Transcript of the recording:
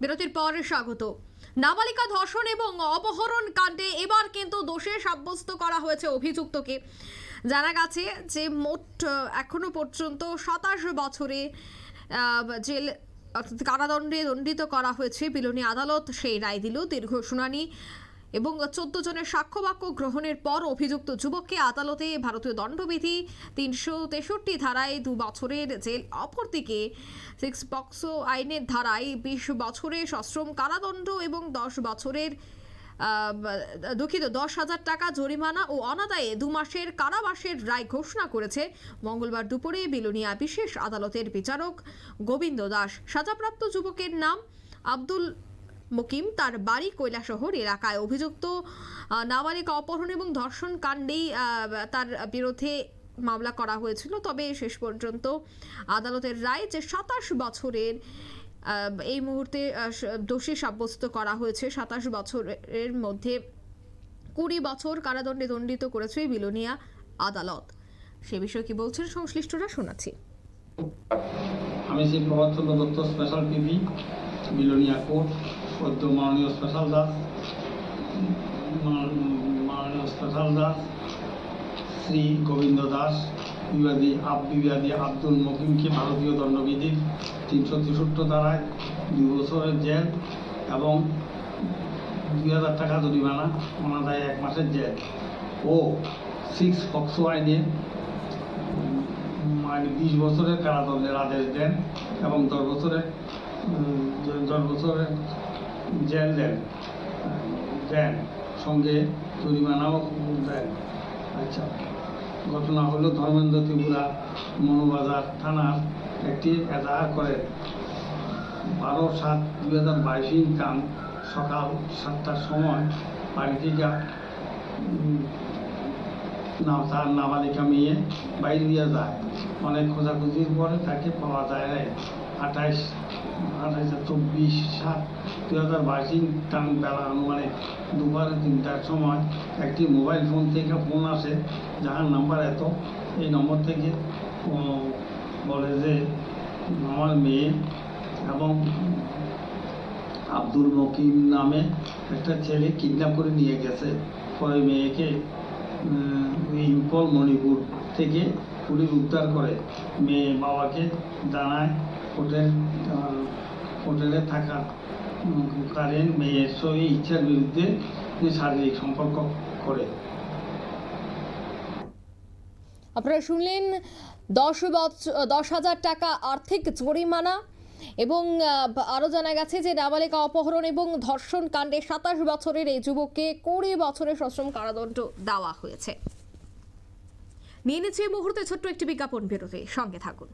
বিরতির পরে স্বাগত। নাবালিকা ধর্ষণ এবং অপহরণ কাণ্ডে এবার কিন্তু দোষী সাব্যস্ত করা হয়েছে অভিযুক্তকে। জানা গেছে যে মোট এখনো পর্যন্ত 27 বছরে জেল অর্থাৎ কারাদণ্ডে দণ্ডিত করা হয়েছে। বিলোনী আদালত সেই রায় দিল। দীর্ঘ শুনানি এবং 14 জনের সাক্ষ্য বাক্য গ্রহণের পর অভিযুক্ত যুবককে আদালতে ভারতীয় দণ্ডবিধি 363 ধারায় 2 বছরের জেল, অপরদিকে 6 পক্সো আইনের ধারায় 20 বছরের সশ্রম কারাদণ্ড এবং 10 বছরের 10,000 টাকা জরিমানা ও অনাদায়ে 2 মাসের কারাবাসের রায় ঘোষণা করেছে মঙ্গলবার দুপুরে বিলোনিয়া বিশেষ আদালতের বিচারক গোবিন্দ দাস। সাজাপ্রাপ্ত যুবকের নাম আব্দুল মুকিম, তার বাড়ি কৈলাসহর এলাকায়। অভিযুক্ত নাবালিকা অপহরণ এবং ধর্ষণ কাণ্ডেই তার বিরুদ্ধে মামলা করা হয়েছিল। তবে শেষ পর্যন্ত আদালতের রায় যে 27 বছরের এই মুহূর্তে দোষী সাব্যস্ত করা হয়েছে। 27 বছরের মধ্যে 20 বছর কারাদণ্ডে দণ্ডিত করেছে বিলোনিয়া আদালত। সে বিষয়ে কি বলছেন সংশ্লিষ্টরা শোনাচ্ছি। আমি Shri Prabhat Chandra Dutta, special PP, Belonia court, সদ্য মাননীয় স্পেশাল দাস শ্রী গোবিন্দ দাস বিবাদী আব্দুল মকিমকে ভারতীয় দণ্ডবিধির 363 ধারায় 2 বছরের জেল এবং 2,000 টাকা জরিমানা, অনাদায়ে 1 মাসের জেল ও 6 পক্সো আইনে 20 বছরের কারাদণ্ডের আদেশ দেন এবং 10 বছরের জেল দেন সঙ্গে জরিমানাও দেন। আচ্ছা, ঘটনা হলো ধর্মেন্দ্র ত্রিপুরা মনোবাজার থানার একটি এজাহার করে 12/7/2022 কাম সকাল 7টার সময় বাড়ি থেকে তার নাবালিকা মেয়ে বাইরে দিয়ে যায়। অনেক খোঁজাখুঁজির পরে তাকে পাওয়া যায় না। 24/7/2022 টান বেলা আনুমানিক দুপুরে 3টার সময় একটি মোবাইল ফোন থেকে ফোন আসে, যার নাম্বার এই নম্বর থেকে বলে যে আমার মেয়ে এবং আব্দুল মকিম নামে একটা ছেলে কিডন্যাপ করে নিয়ে গেছে। পরে মেয়েকে ইম্ফল মণিপুর থেকে পুলিশ উদ্ধার করে। মেয়ে বাবাকে জানায় হোটেলে থাকা কারেন মেয়ের সঙ্গে ইচ্ছার বিরুদ্ধে শারীরিক সম্পর্ক করে। আপনারা শুনলেন 10,000 টাকা আর্থিক জরিমানা এবং আরও জানা গেছে যে নাবালিকা অপহরণ এবং ধর্ষণ কাণ্ডে 27 বছরের এই যুবককে 20 বছরের সশ্রম কারাদণ্ড দেওয়া হয়েছে। নিয়ে নিচ্ছে এই মুহূর্তে ছোট্ট একটি বিজ্ঞাপন বিরতি, সঙ্গে থাকুন।